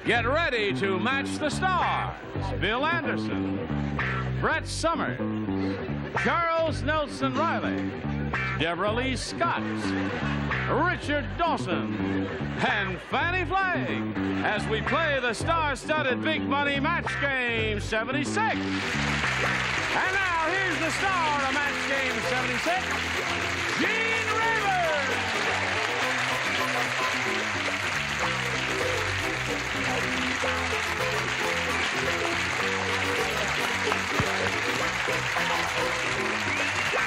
Get ready to match the stars. Bill Anderson, Brett Summers, Charles Nelson Reilly, Debralee Scott, Richard Dawson, and Fannie Flagg as we play the star-studded Big Money Match Game 76. And now here's the star of Match Game 76, Gene Rivers.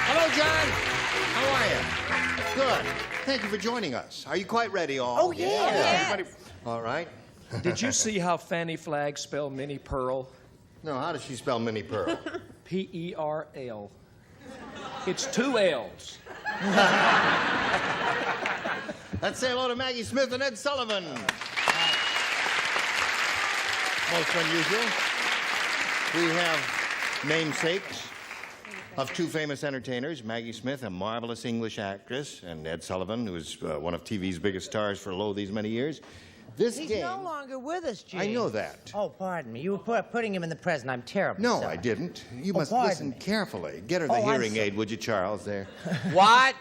Hello, John. How are you? Good. Thank you for joining us. Are you quite ready, all? Oh, yeah. Yes. Everybody... All right. Did you see how Fannie Flagg spelled Minnie Pearl? No, how does she spell Minnie Pearl? P-E-R-L. It's 2 L's. Let's say hello to Maggie Smith and Ed Sullivan. Most unusual. We have namesakes of 2 famous entertainers, Maggie Smith, a marvelous English actress, and Ed Sullivan, who is one of TV's biggest stars for these many years. He's no longer with us, Gene. I know that. Oh, pardon me. You were putting him in the present. I'm terrible. No, sorry. I didn't. You must pardon listen me. carefully. Get her the hearing aid, would you, Charles, there? What?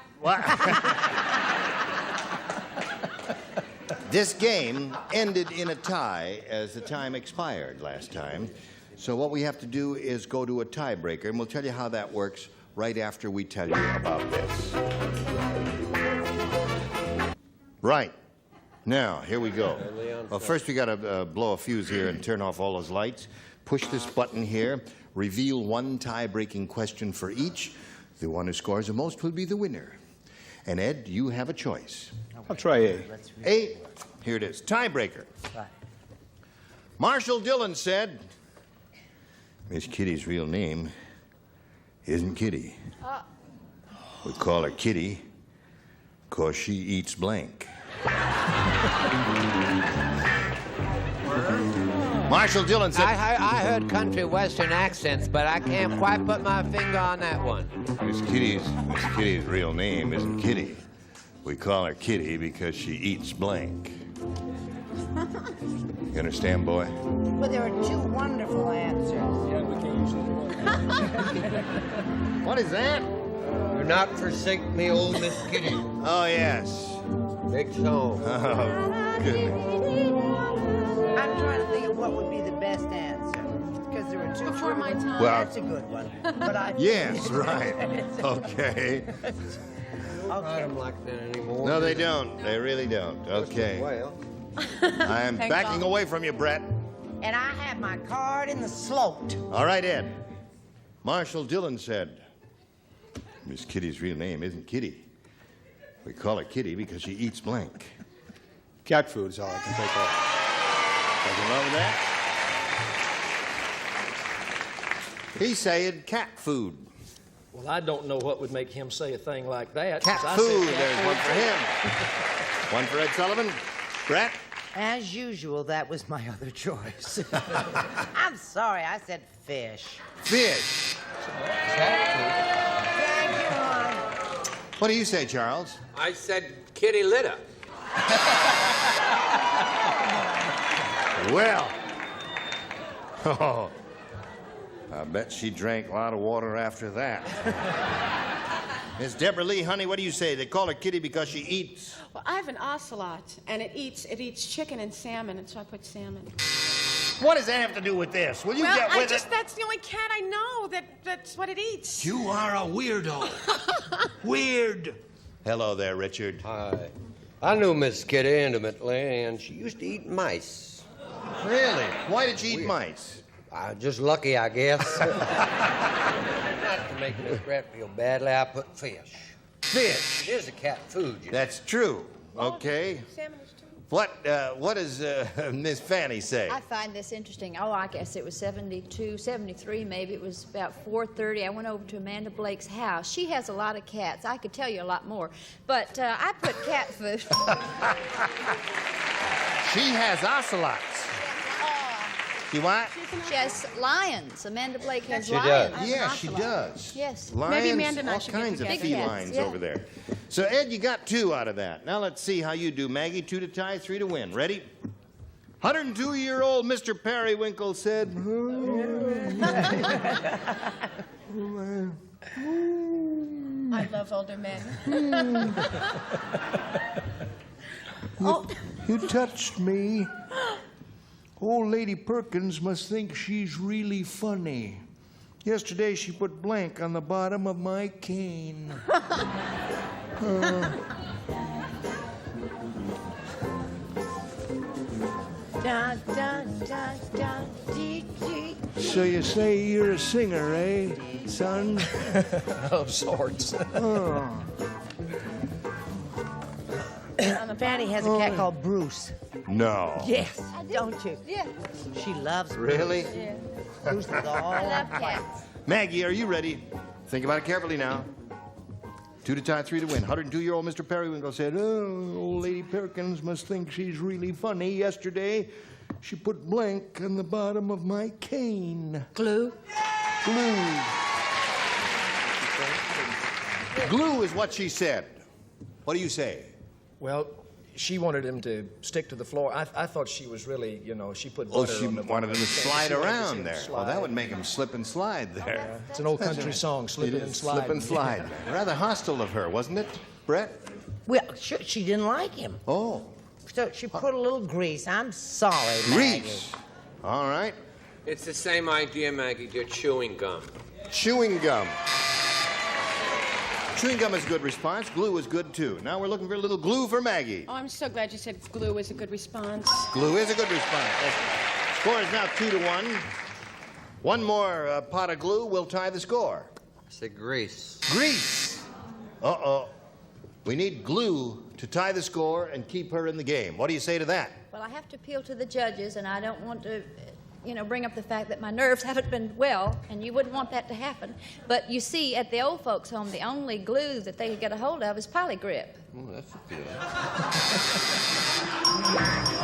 This game ended in a tie as the time expired last time. So what we have to do is go to a tiebreaker, and we'll tell you how that works right after we tell you about this. Right. Now, here we go. Well, first we got to blow a fuse here and turn off all those lights. Push this button here. Reveal 1 tie-breaking question for each. The one who scores the most will be the winner. And Ed, you have a choice. I'll try A. A. Here it is. Tiebreaker. Marshall Dillon said, Miss Kitty's real name isn't Kitty. We call her Kitty because she eats blank. Marshall Dillon said... I heard country western accents, but I can't quite put my finger on that one. Miss Kitty's real name isn't Kitty. We call her Kitty because she eats blank. You understand, boy? Well, there are 2 wonderful answers. Yeah, we can use it. What is that? Do not forsake me, old Miss Kitty. Oh, yes. Big song. Oh, goodness. I'm trying to think of what would be the best answer. Because there are 2 Before my time. Well, That's a good one. But I... Yes, right. Okay. I don't like that anymore. No, they don't. They really don't. Okay. Well, I am backing away from you, Brett. And I have my card in the slot. All right, Ed. Marshall Dillon said, Miss Kitty's real name isn't Kitty. We call her Kitty because she eats blank. Cat food is all I can think of. Nothing wrong with that? He said cat food. Well, I don't know what would make him say a thing like that. Cat 'cause I food. said There's cat one for him. One for Ed Sullivan. Brett? As usual, that was my other choice. I'm sorry, I said fish. Fish. Thank you, hon. What do you say, Charles? I said kitty litter. Well. Oh. I bet she drank a lot of water after that. Miss Debralee, honey, what do you say? They call her Kitty because she eats. Well, I have an ocelot, and it eats chicken and salmon, and so I put salmon. What does that have to do with this? Will you Well, get with it? that's the only cat I know that's what it eats. You are a weirdo. Weird. Hello there, Richard. Hi. I knew Miss Kitty intimately, and she used to eat mice. Really? Why did she eat mice? Just lucky, I guess. Not to make Miss Brett feel badly, I put fish. Fish. It is a cat food, you know. That's true. Okay. Salmon is too. What does Miss Fannie say? I find this interesting. Oh, I guess it was 72, 73 maybe. It was about 4:30. I went over to Amanda Blake's house. She has a lot of cats. I could tell you a lot more. But I put cat food. She has ocelots. You what? She has lions. Amanda Blake has She lions. does. Yeah, she does. Yes. Lions, Maybe Amanda and I all should get kinds of together. Big cats, felines yeah. over there. So, Ed, you got 2 out of that. Now let's see how you do, Maggie. 2 to tie, 3 to win. Ready? 102-year-old Mr. Periwinkle said, I love older men. You touched me. Old Lady Perkins must think she's really funny. Yesterday she put blank on the bottom of my cane. Dun, dun, dun, dun, dee, dee. So you say you're a singer, eh, son? Of sorts. Fannie has a cat called Bruce. no. Yes, don't you? Yeah. She loves Really? Yeah. Bruce with all I love that. cats. Maggie, are you ready? Think about it carefully now. 2 to tie, 3 to win. 102-year-old Mr. Periwinkle said, old Lady Perkins must think she's really funny. Yesterday, she put blank on the bottom of my cane. Glue? Glue. Glue is what she said. What do you say? Well, she wanted him to stick to the floor. I thought she was really, you know, she put Oh, butter she on the wanted him to slide She wanted to see around him there. slide. Well, that would make him slip and slide there. It's an old country song, slipping and sliding. Slip and slide. Rather hostile of her, wasn't it, Brett? Well, sure, she didn't like him. Oh. So she put a little grease. I'm sorry, Maggie. Grease. All right. It's the same idea, Maggie. They're chewing gum. Chewing gum. Chewing gum is a good response. Glue is good, too. Now we're looking for a little glue for Maggie. Oh, I'm so glad you said glue is a good response. Glue is a good response. Score is now 2 to 1. One more pot of glue will tie the score. I said grease. Grease. Uh-oh. We need glue to tie the score and keep her in the game. What do you say to that? Well, I have to appeal to the judges, and I don't want to, bring up the fact that my nerves haven't been well, and you wouldn't want that to happen. But you see, at the old folks' home, the only glue that they could get a hold of is polygrip. Oh, that's a good.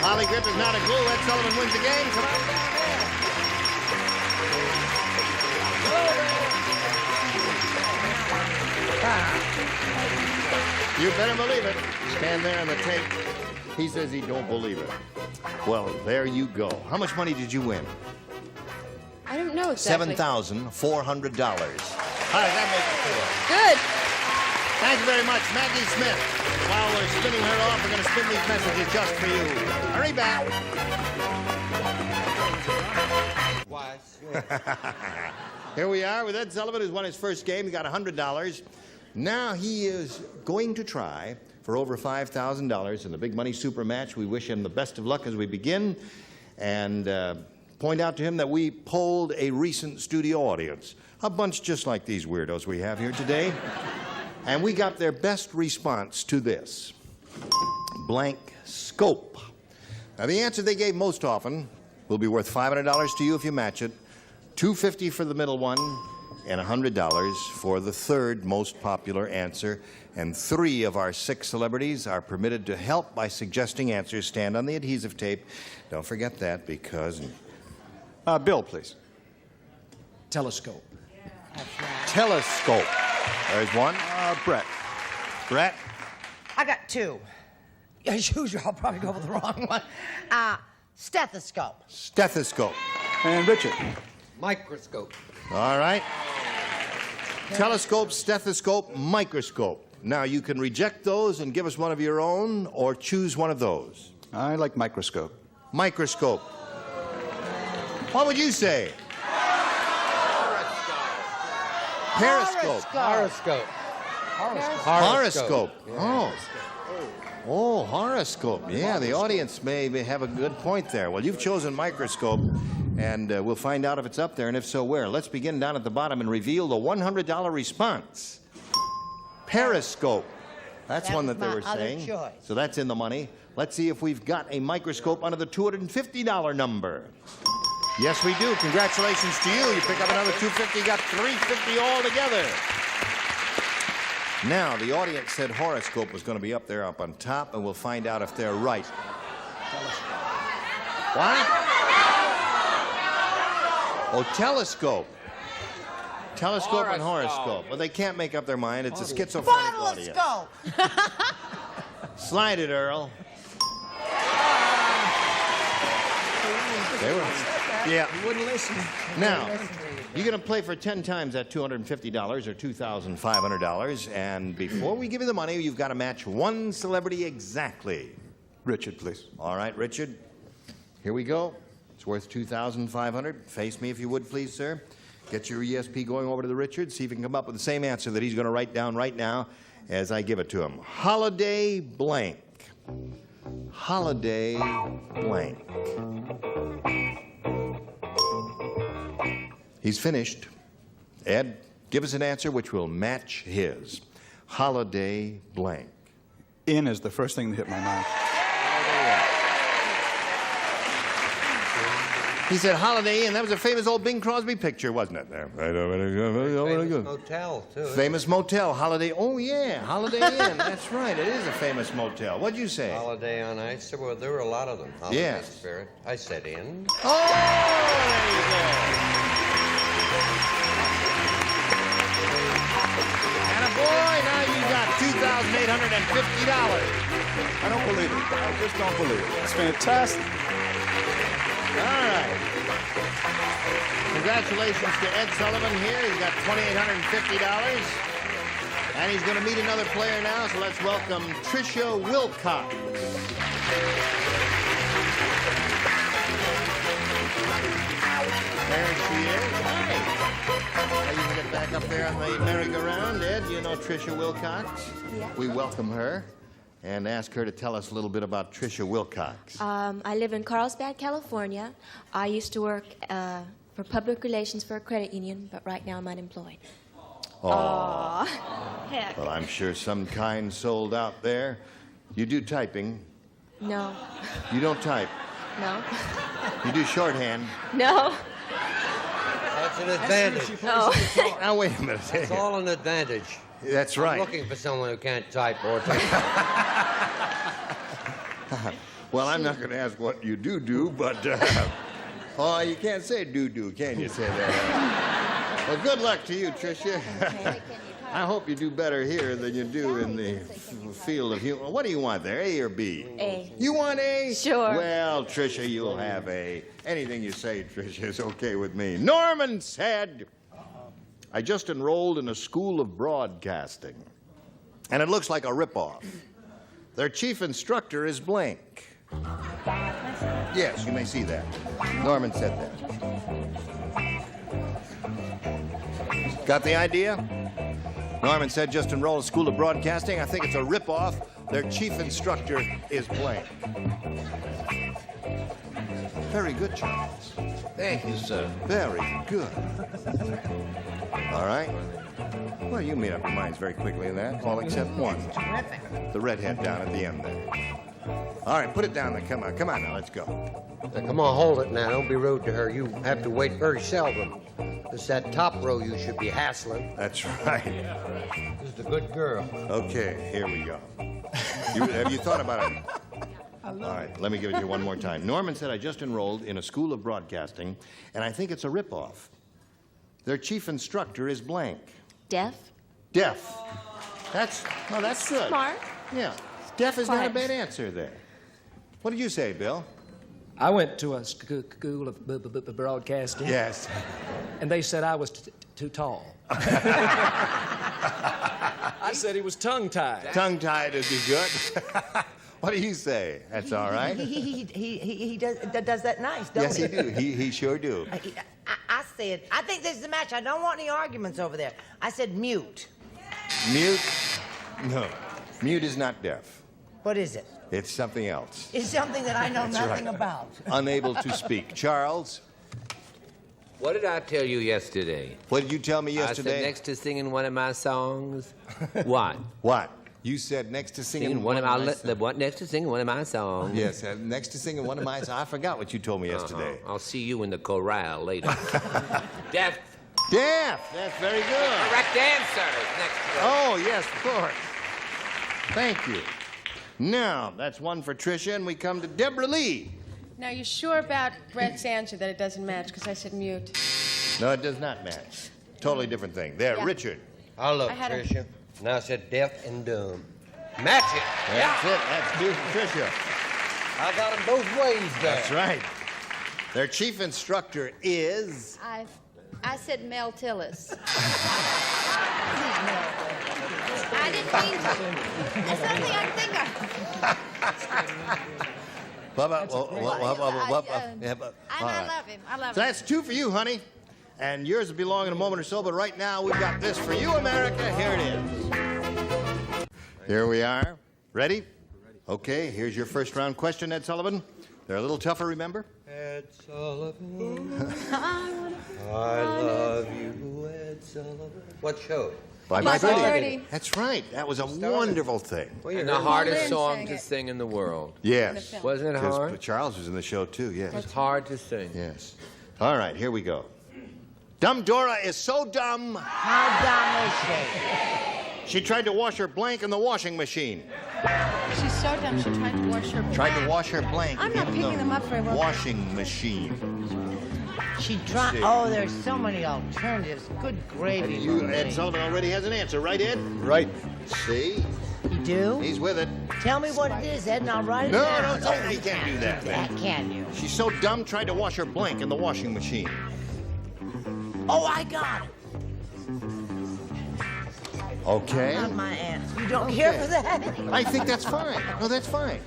Polygrip is not a glue. Ed Sullivan wins the game. Come on down here. You better believe it. Stand there on the tape. He says he don't believe it. Well, there you go. How much money did you win? I don't know exactly. $7,400. How does that make you feel? Good. Thank you very much, Maggie Smith. While we're spinning her off, we're going to spin these messages just for you. Hurry back. Here we are with Ed Sullivan, who's won his first game. He got $100. Now he is going to try for over $5,000 in the Big Money Super Match. We wish him the best of luck as we begin, and point out to him that we polled a recent studio audience, a bunch just like these weirdos we have here today, and we got their best response to this. Blank scope. Now, the answer they gave most often will be worth $500 to you if you match it, $250 for the middle one, and $100 for the third most popular answer. And 3 of our 6 celebrities are permitted to help by suggesting answers. Stand on the adhesive tape. Don't forget that, because... Bill, please. Telescope. Telescope. There's one. Brett. Brett. I got 2. As usual, I'll probably go with the wrong one. Stethoscope. Stethoscope. And Richard. Microscope. All right. Telescope, stethoscope, microscope. Now, you can reject those and give us one of your own, or choose one of those. I like microscope. Microscope. What would you say? Periscope. Horoscope. Horoscope. Oh. Oh, horoscope. Yeah, the audience may have a good point there. Well, you've chosen microscope, and we'll find out if it's up there, and if so, where. Let's begin down at the bottom and reveal the $100 response. Periscope. That's That one was that they my were other saying. choice. So that's in the money. Let's see if we've got a microscope under the $250 number. Yes, we do. Congratulations to you. You pick up another $250, got $350 all together. Now, the audience said horoscope was going to be up there up on top, and we'll find out if they're right. What? Oh, telescope. Telescope and horoscope. Well, they can't make up their mind. It's a schizophrenic audience. Bottlescope. Slide it, Earl. They were. Yeah. He wouldn't listen. Now, you're going to play for 10 times that $250 or $2,500. And before we give you the money, you've got to match one celebrity exactly. Richard, please. All right, Richard. Here we go. It's worth $2,500. Face me if you would, please, sir. Get your ESP going over to the Richard. See if you can come up with the same answer that he's going to write down right now as I give it to him. Holiday blank. Holiday blank. He's finished. Ed, give us an answer which will match his. Holiday blank. In is the first thing that hit my mind. He said Holiday Inn. That was a famous old Bing Crosby picture, wasn't it? There. Famous motel, too. Famous motel, Holiday. Oh, yeah, Holiday Inn. That's right. It is a famous motel. What'd you say? Holiday on Ice. Well, there were a lot of them. Holiday Yes. Spirit. I said in. Oh, there you go. And a boy, now you got $2,850. I don't believe it. I just don't believe it. It's fantastic. All right. Congratulations to Ed Sullivan here. He's got $2,850. And he's going to meet another player now, so let's welcome Tricia Wilcox. There she is. Hi. Now you can get back up there on the merry-go-round. Ed, you know Tricia Wilcox? Yeah. We welcome her and ask her to tell us a little bit about Tricia Wilcox. I live in Carlsbad, California. I used to work for public relations for a credit union, but right now I'm unemployed. Oh. Heck. Well, I'm sure some kind soul out there. You do typing. No. You don't type. No. You do shorthand. No. That's an advantage. Oh. Now, wait a minute. It's all an advantage. That's right. I'm looking for someone who can't type or type. Well, I'm not going to ask what you do, but... oh, you can't say do, can you say that? Well, good luck to you, Tricia. I hope you do better here than you do in the field of humor. What do you want there, A or B? A. You want A? Sure. Well, Tricia, you'll have A. Anything you say, Tricia, is okay with me. Norman said, I just enrolled in a school of broadcasting, and it looks like a ripoff. Their chief instructor is blank. Yes, you may see that. Norman said that. Got the idea? Norman said, just enrolled in a school of broadcasting. I think it's a ripoff. Their chief instructor is blank. Very good, Charles. Thank you, sir. Very good. All right. Well, you made up your minds very quickly in that, all except one. Terrific. The redhead down at the end there. All right, put it down there. Come on now, let's go. Now, come on, hold it now. Don't be rude to her. You have to wait very seldom. It's that top row you should be hassling. That's right. This is a good girl. Okay, here we go. Have you thought about it? All right, let me give it to you one more time. Norman said, I just enrolled in a school of broadcasting, and I think it's a ripoff. Their chief instructor is blank. Deaf? Deaf. That's good. Smart. Yeah. Deaf is not a Quiet. bad answer there. What did you say, Bill? I went to a school of broadcasting. Yes. And they said I was too tall. I said he was tongue-tied. Tongue-tied would be good. What do you say? That's all right. He does that nice, don't Yes, he do. He sure do. I said, I think this is a match. I don't want any arguments over there. I said mute. Mute? No. Mute is not deaf. What is it? It's something else. It's something that I know That's nothing right. about. Unable to speak. Charles, What did I tell you yesterday? what did you tell me I yesterday? said next to singing one of my songs. What? What? You said next to singing Singing one of my songs. what next to singing one of my songs. Yes, next to singing one of my songs. I forgot what you told me yesterday. I'll see you in the corral later. Deaf. Deaf. That's very good. Correct answer. Next. Oh, yes, of course. Thank you. Now, that's one for Tricia, and we come to Debralee. Now, you sure about Brett's answer that it doesn't match? Because I said mute. No, it does not match. Totally different thing. There, Yeah. Richard. I'll look, I had a- Tricia. Now I said deaf and dumb. Match it. That's it. That's two for Tricia. I got them both ways there. That's right. Their chief instructor is... I said Mel Tillis. I didn't mean to. That's something I think I love him. I love him. So that's 2 for you, honey. And yours will be along in a moment or so, but right now we've got this for you, America. Here it is. Here we are. Ready? Okay, here's your first round question, Ed Sullivan. They're a little tougher, remember? Ed Sullivan. I love you, Ed Sullivan. What show? Bye Bye Birdie. Birdie. That's right. That was a wonderful thing. Well, And the hardest song to sing in the world. Yes. Wasn't it hard? But Charles was in the show, too, yes. It's hard to sing. Yes. All right, here we go. Dumb Dora is so dumb. How dumb is she? She tried to wash her blank in the washing machine. She's so dumb she tried to wash her Tried to blank. wash her blank I'm not in picking the them up very well. washing machine. She tried. Oh, there's so many alternatives. Good gravy. And you, Ed Lucy. Sullivan, already has an answer, right, Ed? Right. See? You do? He's with it. Tell me what it is, Ed, and I'll write it No, down. no, you can't do that, That man. can you? She's so dumb, tried to wash her blank in the washing machine. Oh, I got it. Okay. Not my answer. You don't care for that? I think that's fine. No, that's fine.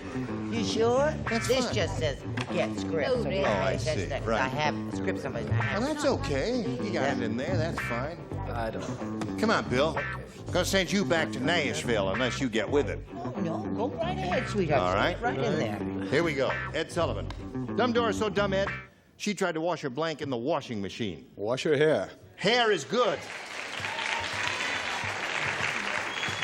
You sure? That's this fine. just says get script. Oh, So yeah. don't Oh, I touch see. that, 'cause Right. I have scripts on my hand. Well, that's okay. You got it in there. That's fine. I don't know. Come on, Bill. I'm going to send you back to Nashville unless you get with it. Oh, no, go right ahead, sweetheart. All right. Stick right in there. Here we go. Ed Sullivan. Dumb Dora's so dumb, Ed, she tried to wash her blank in the washing machine. Wash your hair. Hair is good.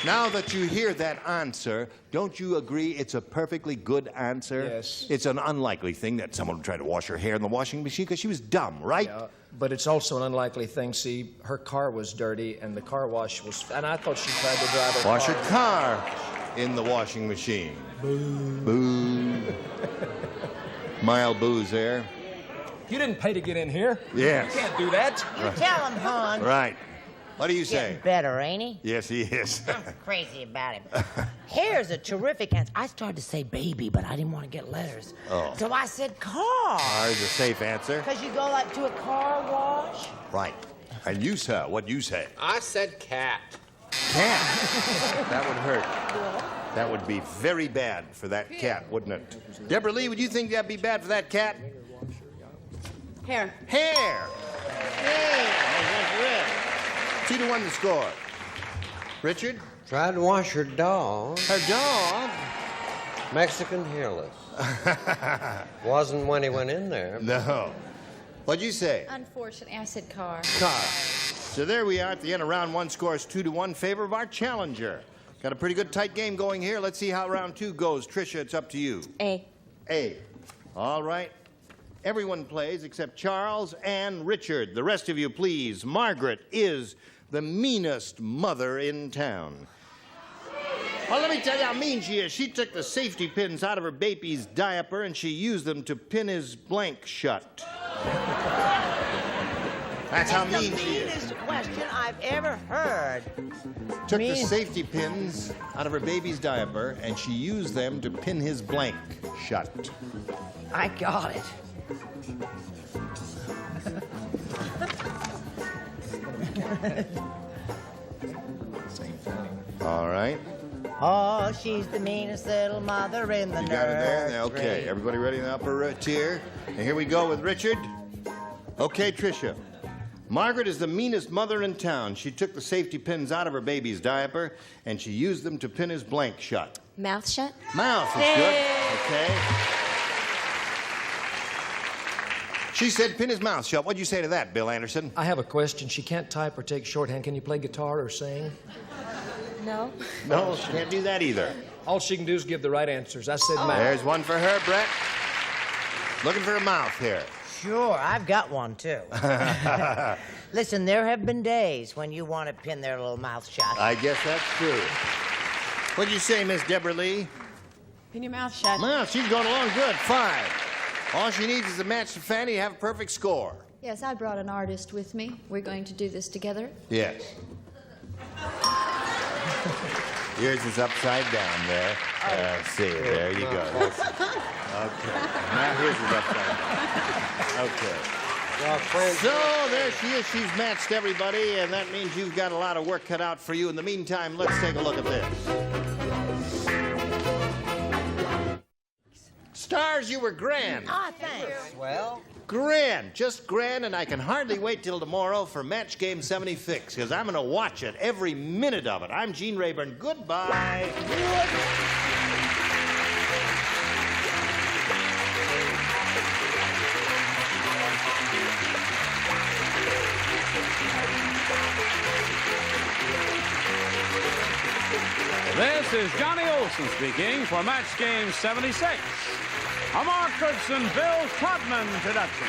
Now that you hear that answer, don't you agree it's a perfectly good answer? Yes. It's an unlikely thing that someone would try to wash her hair in the washing machine because she was dumb, right? Yeah, but it's also an unlikely thing. See, her car was dirty, and the car wash was... And I thought she tried to drive her Wash car. your car in the washing machine. Boo. Boo. Mild booze there. You didn't pay to get in here. Yes. You can't do that. You tell him, hon. Right. What do you say? Getting better, ain't he? Yes, he is. I'm crazy about him. Hair's a terrific answer. I started to say baby, but I didn't want to get letters. Oh. So I said car. Car's a safe answer. Because you go like to a car wash. Right. And you, sir, what'd you say? I said cat. Cat. That would hurt. That would be very bad for that cat, wouldn't it? Debralee, would you think that'd be bad for that cat? Hair. Hair. Hey, 2-1 the score. Richard? Tried to wash her dog. Her dog? Mexican hairless. Wasn't when he went in there. No. What'd you say? Unfortunately, I said car. Car. So there we are at the end of round one. Scores 2-1 in favor of our challenger. Got a pretty good tight game going here. Let's see how round two goes. Tricia, it's up to you. A. A. All right. Everyone plays except Charles and Richard. The rest of you, please. Margaret is the meanest mother in town. Well, let me tell you how mean she is. She took the safety pins out of her baby's diaper and she used them to pin his blank shut. That's how mean she is. meanest question I've ever heard. Took the safety pins out of her baby's diaper and she used them to pin his blank shut. I got it. All right. Oh, she's the meanest little mother in the You got it there? nursery. Okay. Everybody ready in the upper tier? And here we go with Richard. Okay, Tricia. Margaret is the meanest mother in town. She took the safety pins out of her baby's diaper and she used them to pin his blank shut. Mouth shut. Mouth is good. Okay. She said pin his mouth shut. What'd you say to that, Bill Anderson? I have a question. She can't type or take shorthand. Can you play guitar or sing? No. No, she can't do that either. All she can do is give the right answers. I said mouth. There's one for her, Brett. Looking for a mouth here. Sure, I've got one too. Listen, there have been days when you want to pin their little mouth shut. I guess that's true. What'd you say, Miss Debralee? Pin your mouth shut. Well, she's going along good. 5. All she needs is a match to Fannie to have a perfect score. Yes, I brought an artist with me. We're going to do this together. Yes. Yours is upside down there. See, there you go. Okay. Now here's it upside down. Okay. So there she is. She's matched everybody, and that means you've got a lot of work cut out for you. In the meantime, let's take a look at this. Stars, you were grand. Ah, thanks. Well, Grand, just grand, and I can hardly wait till tomorrow for Match Game 76, because I'm going to watch it, every minute of it. I'm Gene Rayburn. Goodbye. This is Johnny Olson speaking for Match Game 76. A Mark Goodson, Bill Todman production.